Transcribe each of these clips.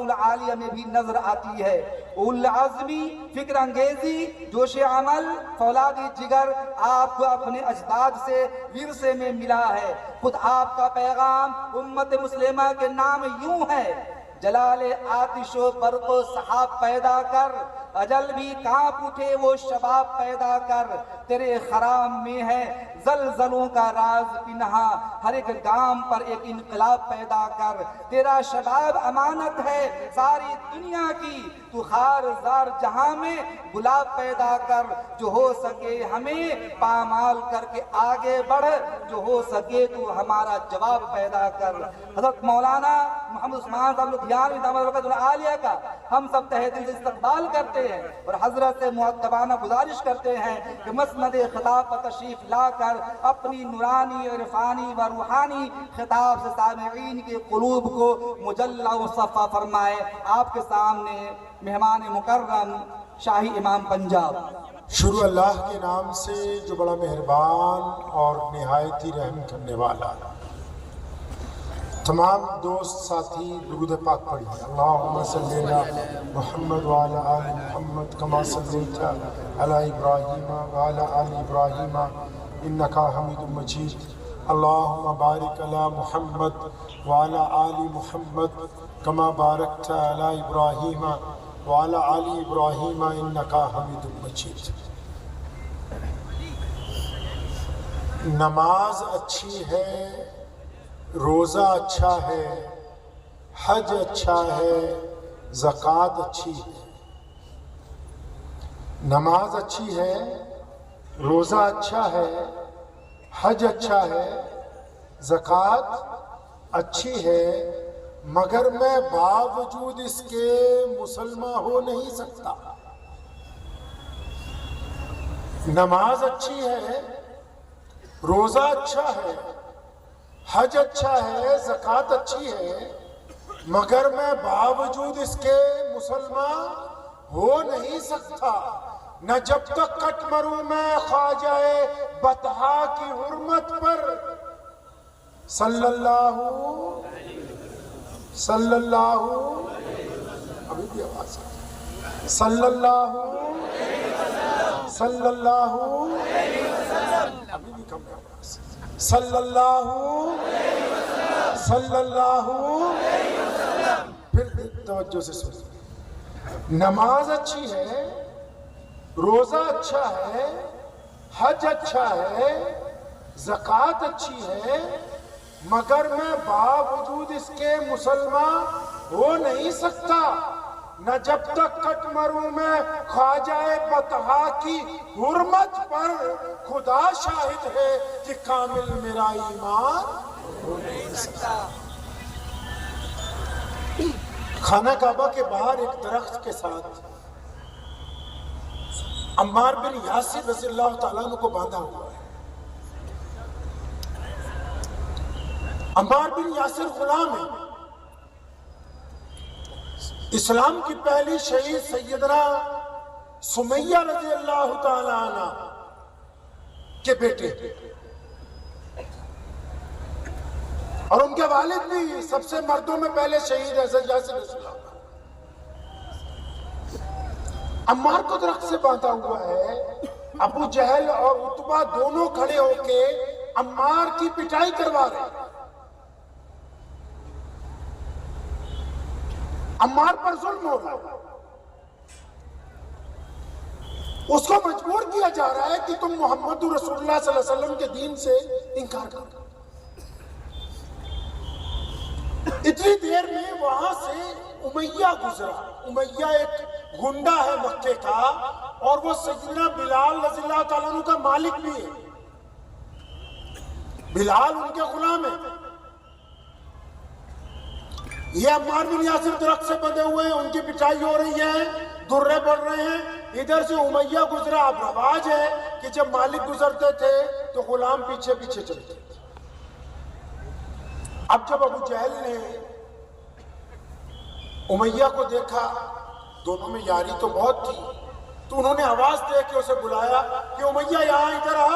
العالیہ میں بھی نظر آتی ہے۔ العزمی، فکر انگیزی، جوش عمل، فولادی جگر آپ کو اپنے اجداد سے ورثے میں ملا ہے۔ خود آپ کا پیغام امت مسلمہ کے نام یوں ہے: جلال آتش و برق و سحاب پیدا کر، اجل بھی کانپ اٹھے وہ شباب پیدا کر۔ تیرے خرام میں ہے زلزلوں کا راز پنہاں، ہر ایک گام پر ایک انقلاب پیدا کر۔ تیرا شباب امانت ہے ساری دنیا کی، تو خار زار جہاں میں گلاب پیدا کر۔ جو ہو سکے ہمیں پامال کر کے آگے بڑھ، جو ہو سکے تو ہمارا جواب پیدا کر۔ حضرت مولانا محمد عثمان صاحب لدھیانوی دامت برکاتہ العالیہ کا ہم سب تہ دل سے استقبال کرتے ہیں اور حضرت سے مؤدبانہ گزارش کرتے ہیں کہ مسند خطاب پر تشریف لا کر اپنی نورانی، عرفانی و روحانی خطاب سے سامعین کے قلوب کو مجلہ و صفا فرمائے۔ آپ کے سامنے مہمان مکرم شاہی امام پنجاب۔ شروع اللہ کے نام سے جو بڑا مہربان اور نہایت ہی رحم کرنے والا۔ تمام دوست ساتھی درود پاک پڑھیے۔ اللہم صلی علی محمد وعلی آل محمد کما صلیت علی ابراہیم وعلی آل ابراہیم انکا حمید مجید۔ اللہم بارک علی محمد وعلی آل محمد کما بارکت علی ابراہیم وعلی آل ابراہیم انکا حمید مجید۔ نماز اچھی ہے، روزہ اچھا ہے، حج اچھا ہے، زکوٰۃ اچھی ہے۔ نماز اچھی ہے، روزہ اچھا ہے، حج اچھا ہے، زکوٰۃ اچھی ہے، مگر میں باوجود اس کے مسلمان ہو نہیں سکتا۔ نماز اچھی ہے، روزہ اچھا ہے، حج اچھا ہے، زکوٰۃ اچھی ہے، مگر میں باوجود اس کے مسلمان ہو نہیں سکتا۔ نہ جب تک کٹ مروں میں خواجہ بطحا کی حرمت پر صلی اللہ ابھی بھی آواز ہے، صلی اللہ ابھی بھی کم آواز، صلی اللہ پھر توجہ سے سنیں۔ نماز اچھی ہے، روزہ اچھا ہے، حج اچھا ہے، زکوٰۃ اچھی ہے، مگر میں باوجود اس کے مسلمان ہو نہیں سکتا۔ نہ جب تک کٹ مروں میں خواجہ بطحا کی حرمت پر، خدا شاہد ہے کہ کامل میرا ایمان ہو نہیں سکتا۔ خانہ کعبہ کے باہر ایک درخت کے ساتھ عمار بن یاسر رضی اللہ تعالیٰ عنہ کو باندھا ہوا ہے۔ عمار بن یاسر غلام ہے، اسلام کی پہلی شہید سیدنا سمیہ رضی اللہ تعالیٰ عنہ کے بیٹے، اور ان کے والد بھی سب سے مردوں میں پہلے شہید حضرت یاسر رضی اللہ عنہ۔ عمار کو درخت سے باندھا ہوا ہے، ابو جہل اور عتبہ دونوں کھڑے ہو کے عمار کی پٹائی کروا رہے ہیں۔ عمار پر ظلم ہو رہا ہے، اس کو مجبور کیا جا رہا ہے کہ تم محمد رسول اللہ صلی اللہ علیہ وسلم کے دین سے انکار کرو۔ اتنی دیر میں وہاں سے امیہ گزرا۔ امیہ ایک گنڈا ہے مکے کا، اور وہ سیدنا بلال رضی اللہ تعالیٰ عنہ کا مالک بھی ہے۔ بلال ان کے غلام ہیں۔ یہ عمار بن یاسر درخت سے بندھے ہوئے ہیں، ان کی پٹائی ہو رہی ہے، درے بڑھ رہے ہیں۔ ادھر سے امیہ گزرا۔ اب رواج ہے کہ جب مالک گزرتے تھے تو غلام پیچھے پیچھے چلتے تھے۔ اب جب ابو جہل نے امیہ کو دیکھا، دونوں میں یاری تو بہت تھی، تو انہوں نے آواز دے کے اسے بلایا کہ امیہ یہاں ادھر آ،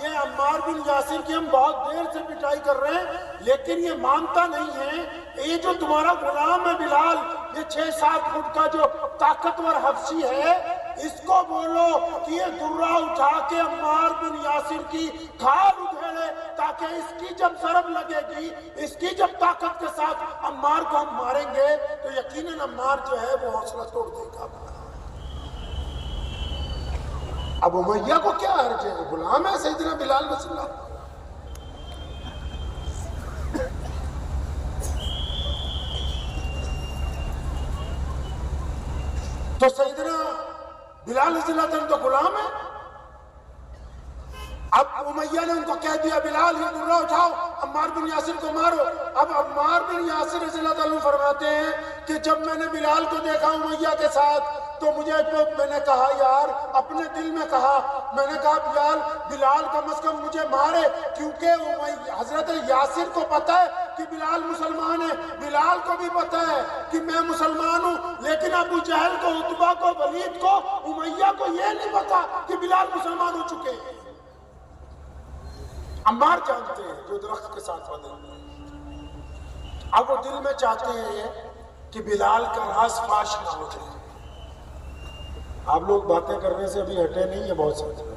یہ عمار بن یاسر کی ہم بہت دیر سے پٹائی کر رہے ہیں لیکن یہ مانتا نہیں ہے، یہ جو تمہارا غلام ہے بلال، یہ 6-7 فٹ کا جو طاقتور حبشی ہے، اس کو بولو کہ یہ درہ اٹھا کے عمار بن یاسر کی کھال ادھیڑے، تاکہ اس کی جب ضرب لگے گی، اس کی جب طاقت کے ساتھ عمار کو ہم ماریں گے تو یقیناً عمار جو ہے وہ حوصلہ توڑ دے گا۔ اب امیہ کو کیا حرج ہے؟ غلام ہے سیدنا بلال رضی اللہ عنہ۔ تو سیدنا بلال رضی اللہ عنہ تو غلام ہے۔ اب امیہ نے ان کو کہہ دیا بلال یہ درہ اٹھاؤ، عمار بن یاسر کو مارو۔ اب عمار بن یاسر رضی اللہ عنہ فرماتے ہیں کہ جب میں نے بلال کو دیکھا امیہ کے ساتھ تو میں نے کہا یار، اپنے دل میں کہا، میں نے کہا بلال کم از کم مجھے مارے، کیونکہ حضرت یاسر کو پتہ ہے کہ بلال مسلمان ہے، بلال کو بھی پتہ ہے کہ میں مسلمان ہوں، لیکن ابو جہل کو، عتبہ کو، ولید کو، امیہ کو یہ نہیں پتا کہ بلال مسلمان ہو چکے ہیں۔ عمار جانتے ہیں جو درخت کے ساتھ بندے ہیں۔ اب وہ دل میں چاہتے ہیں کہ بلال کا راز فاش نہ ہو جائے۔ آپ لوگ باتیں کرنے سے ابھی ہٹے نہیں ہیں بہت سارے،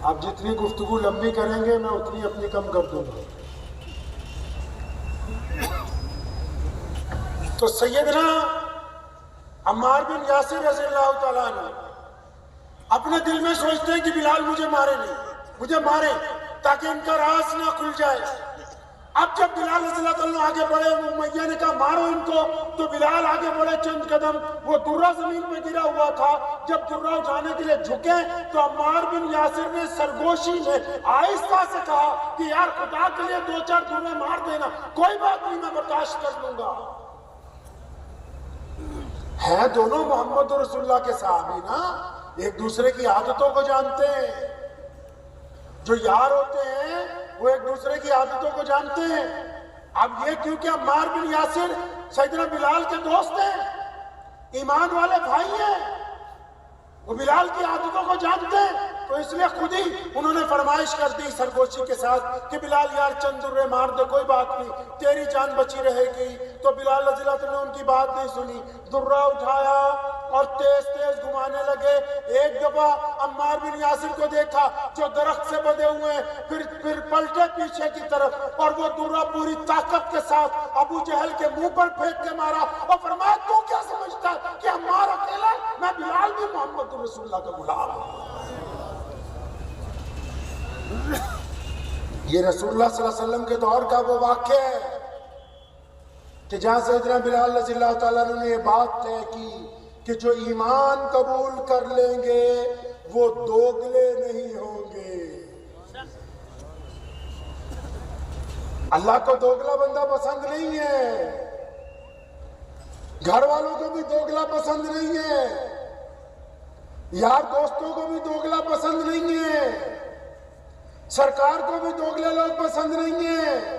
آپ جتنی گفتگو لمبی کریں گے میں اتنی اپنی کم کر دوں گا۔ تو سیدنا عمار بن یاسر رضی اللہ تعالیٰ عنہ اپنے دل میں سوچتے ہیں کہ بلال مجھے مارے نہیں، مجھے مارے تاکہ ان کا راز نہ کھل جائے۔ اب جب بلال رضی اللہ عنہ آگے بڑھے، امیہ نے کہا مارو ان کو، تو بلال آگے بڑھے چند قدم، وہ درہ زمین پہ گرا ہوا تھا، جب درہ اٹھانے کے لیے جھکے تو عمار بن یاسر نے سرگوشی میں آہستہ سے کہا کہ یار خدا کے لیے 2-4 درے مار دینا، کوئی بات نہیں میں برداشت کر لوں گا۔ ہیں دونوں محمد رسول اللہ کے صحابی نا، ایک دوسرے کی عادتوں کو جانتے ہیں، جو یار ہوتے ہیں وہ ایک دوسرے کی عادتوں کو جانتے ہیں۔ اب یہ کیونکہ عمار بن یاسر سیدنا بلال کے دوست ہیں، ایمان والے بھائی ہیں، وہ بلال کی عادتوں کو جانتے ہیں، تو اس لیے خود ہی انہوں نے فرمائش کر دی سرگوشی کے ساتھ کہ بلال یار چند درے مار دے، کوئی بات نہیں، تیری جان بچی رہے گی۔ تو بلال رضی اللہ عنہ نے ان کی بات نہیں سنی، درہ اٹھایا اور تیز تیز گھمانے لگے۔ ایک دفعہ عمار بن یاسر کو دیکھا جو درخت سے بندھے ہوئے ہیں، پھر پلٹے پیچھے کی طرف اور وہ درہ پوری طاقت کے ساتھ ابو جہل کے منہ پر پھینک کے مارا اور فرمایا تو کیا سمجھتا ہے کہ عمار اکیلا، میں بلال بھی محمد رسول اللہ کا غلام ہوں۔ یہ رسول اللہ صلی اللہ علیہ وسلم کے دور کا وہ واقعہ ہے کہ جہاں سیدنا بلال رضی اللہ تعالیٰ عنہ نے یہ بات طے کی کہ جو ایمان قبول کر لیں گے وہ دوگلے نہیں ہوں گے۔ اللہ کو دوگلا بندہ پسند نہیں ہے، گھر والوں کو بھی دوگلا پسند نہیں ہے، یار دوستوں کو بھی دوگلا پسند نہیں ہے، سرکار کو بھی دوگلے لوگ پسند نہیں ہیں،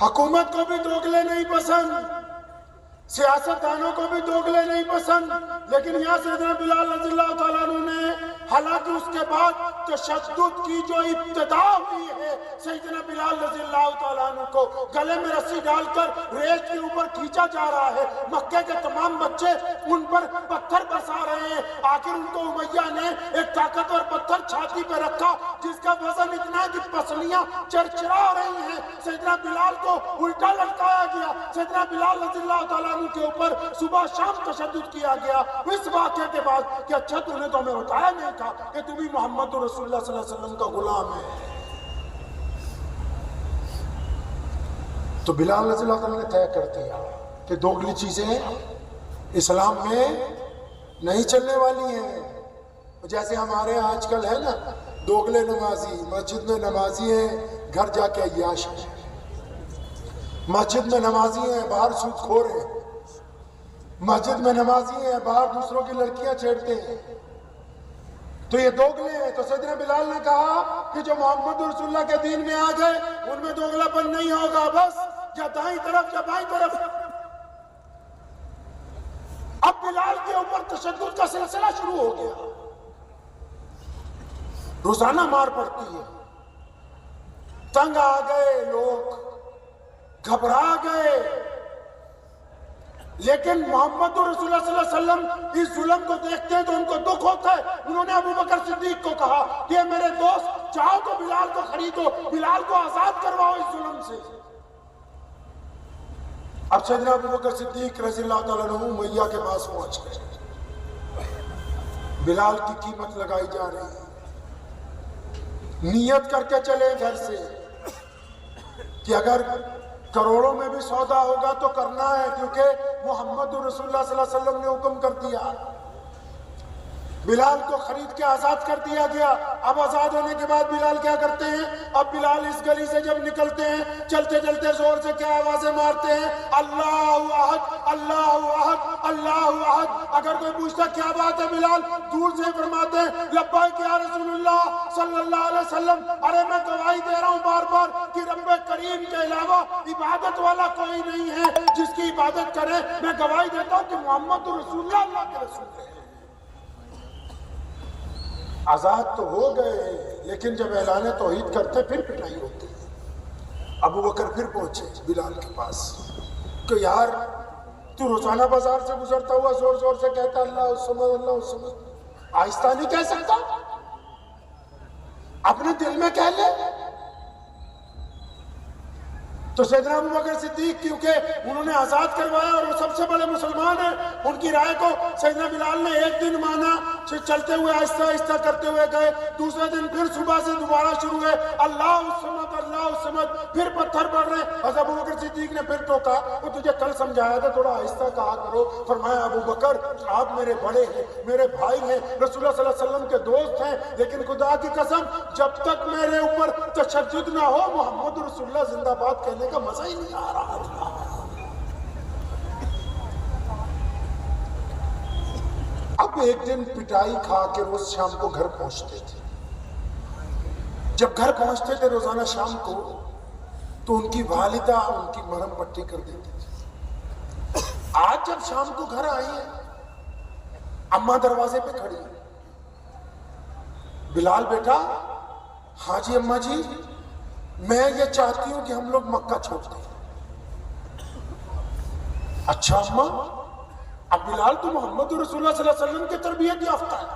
حکومت کو بھی دوگلے نہیں پسند، سیاستدانوں کو بھی دوگلے نہیں پسند۔ لیکن یہاں سیدنا بلال رضی اللہ تعالیٰ عنہ نے، حالانکہ اس کے بعد تشدد کی جو ابتدا ہوئی ہے، سیدنا بلال رضی اللہ تعالیٰ عنہ کو گلے میں رسی ڈال کر ریت کے اوپر کھینچا جا رہا ہے، مکے کے تمام بچے ان پر پتھر برسا رہے ہیں، آخر ان کو امیہ نے ایک طاقتور پتھر چھاتی پہ رکھا جس کا وزن اتنا ہے کہ پسلیاں چرچرا رہی ہیں، سیدنا بلال کو الٹا لٹکایا گیا، سیدنا بلال رضی اللہ تعالیٰ عنہ کے اوپر صبح شام تشدد کیا گیا۔ اس واقعے کے بعد کہ اچھا تو نے تو ہمیں بتایا نہیں تھا کہ تم ہی محمد رسول اللہ صلی اللہ علیہ وسلم کا غلام ہے۔ تو بلال رضی اللہ تعالیٰ نے طے کر دیا کہ دوگلی چیزیں اسلام میں نہیں چلنے والی ہیں۔ جیسے ہمارے آج کل ہے نا دوگلے نمازی، مسجد میں نمازی ہیں، گھر جا کے عیاش ہیں، مسجد میں نمازی ہیں، باہر سود خور ہیں، مسجد میں نمازی ہیں، باہر دوسروں کی لڑکیاں چھیڑتے ہیں، تو یہ دوگلے ہیں۔ تو سیدنا بلال نے کہا کہ جو محمد رسول اللہ کے دین میں آ گئے ان میں دوگلا پن نہیں ہوگا، بس یا دائیں طرف یا بائیں طرف۔ اب بلال کے اوپر تشدد کا سلسلہ شروع ہو گیا، روزانہ مار پڑتی ہے، تنگ آ گئے لوگ، گھبرا گئے، لیکن محمد رسول اللہ صلی اللہ علیہ وسلم اس ظلم کو دیکھتے ہیں تو ان کو دکھ ہوتا ہے. انہوں نے ابو بکر صدیق کو کہا کہ میرے دوست چاہو تو بلال کو خریدو, بلال کو آزاد کرواؤ اس ظلم سے. اب سیدنا ابو بکر صدیق رضی اللہ تعالیٰ عنہ امیہ کے پاس پہنچ گئے. بلال کی قیمت لگائی جا رہی ہے. نیت کر کے چلے گھر سے کہ اگر کروڑوں میں بھی سودا ہوگا تو کرنا ہے, کیونکہ محمد رسول اللہ صلی اللہ علیہ وسلم نے حکم کر دیا. بلال کو خرید کے آزاد کر دیا گیا. اب آزاد ہونے کے بعد بلال کیا کرتے ہیں؟ اب بلال اس گلی سے جب نکلتے ہیں چلتے چلتے زور سے کیا آوازیں مارتے ہیں؟ اللہ احد, اللہ احد, اللہ احد. اگر کوئی پوچھتا کیا بات ہے بلال, دور سے فرماتے ہیں لبیک یا رسول اللہ صلی اللہ علیہ وسلم. ارے میں گواہی دے رہا ہوں بار بار کہ رب کریم کے علاوہ عبادت والا کوئی نہیں ہے جس کی عبادت کرے. میں گواہی دیتا ہوں کہ محمد رسول اللہ کے رسول ہے. آزاد تو ہو گئے, لیکن جب اعلان توحید کرتے پھر پٹائی ہوتی. ابو بکر پھر پہنچے بلال کے پاس کہ یار تو روزانہ بازار سے گزرتا ہوا زور زور سے کہتا اللہ الصمد اللہ الصمد, آہستہ نہیں کہہ سکتا؟ اپنے دل میں کہہ لے. تو سیدنا ابو بکر صدیق کیونکہ انہوں نے آزاد کروایا اور وہ سب سے بڑے مسلمان ہیں, ان کی رائے کو سیدنا بلال نے ایک دن مانا, چلتے ہوئے آہستہ آہستہ کرتے ہوئے گئے. دوسرے دن پھر صبح سے دوبارہ شروع ہوئے اللہ الصمد اللہ الصمد, پھر پتھر پڑ رہے. حضرت ابو بکر صدیق نے پھر ٹوکا, وہ تجھے کل سمجھایا تھا تھوڑا آہستہ کہا کرو. فرمایا ابو بکر آپ میرے بڑے ہیں, میرے بھائی ہیں, رسول اللہ صلی اللہ علیہ وسلم کے دوست ہیں, لیکن خدا کی قسم جب تک میرے اوپر تشدد نہ ہو محمد رسول اللہ زندہ باد کہنے کا مزہ ہی نہیں آ رہا تھا. اب ایک دن پٹائی کھا کے روز شام کو گھر پہنچتے تھے. جب گھر پہنچتے تھے روزانہ شام کو تو ان کی والدہ ان کی مرہم پٹی کر دیتی تھی. آج جب شام کو گھر آئی ہیں, اماں دروازے پہ کھڑی, بلال بیٹا. ہاں جی اماں جی, میں یہ چاہتی ہوں کہ ہم لوگ مکہ چھوڑ دیں. اچھا اماں, اب بلال تو محمد رسول اللہ صلی اللہ علیہ وسلم کی تربیت یافتہ ہے,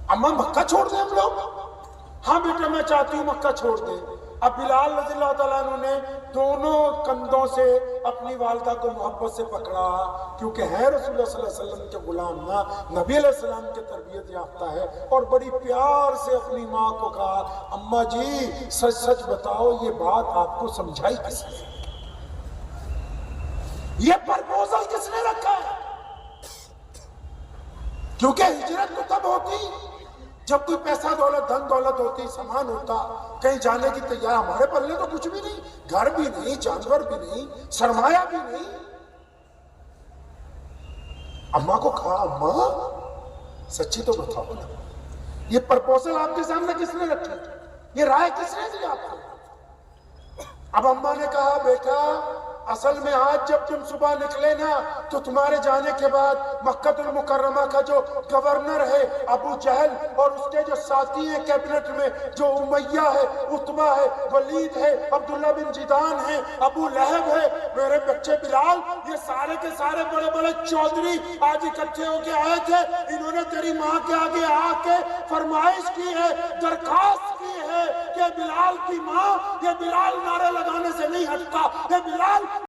اماں مکہ چھوڑ دیں ہم لوگ؟ ہاں بیٹا میں چاہتی ہوں مکہ چھوڑ دیں. اب بلال رضی اللہ تعالیٰ عنہ نے دونوں کندھوں سے اپنی والدہ کو محبت سے پکڑا, کیونکہ ہے رسول اللہ صلی اللہ علیہ وسلم کے غلام نا, نبی علیہ السلام کی تربیت یافتہ ہے, اور بڑی پیار سے اپنی ماں کو کہا اماں جی سچ سچ بتاؤ یہ بات آپ کو سمجھائی کس نے, یہ پرپوزل کس نے رکھا ہے؟ کیونکہ ہجرت تو تب ہوتی جب کوئی پیسہ دولت دھن دولت ہوتی, سامان ہوتا, کہیں جانے کی تیار. ہمارے پلے تو کچھ بھی نہیں, گھر بھی نہیں, جانور بھی نہیں, سرمایہ بھی نہیں. اماں کو کہا اماں سچی تو بتاؤ نا, یہ پرپوزل آپ کے سامنے کس نے رکھی, یہ رائے کس نے دی آپ کو؟ اب اماں نے کہا بیٹا اصل میں آج جب تم صبح نکلے نا تو تمہارے جانے کے بعد مکہ المکرمہ کا جو گورنر ہے ابو جہل اور اس کے جو ساتھی ہیں کیبنٹ میں, جو امیہ ہے, عتبہ ہے, ولید ہے, عبداللہ بن جدان ہے, ابو لہب ہے, میرے بچے بلال, یہ سارے کے سارے بڑے بڑے چودھری آج اکٹھے ہو کے آئے تھے. انہوں نے تیری ماں کے آگے آ کے فرمائش کی ہے, درخواست کی ہے کہ بلال کی ماں, یہ بلال نعرے لگانے سے نہیں ہٹتا, یہ بلال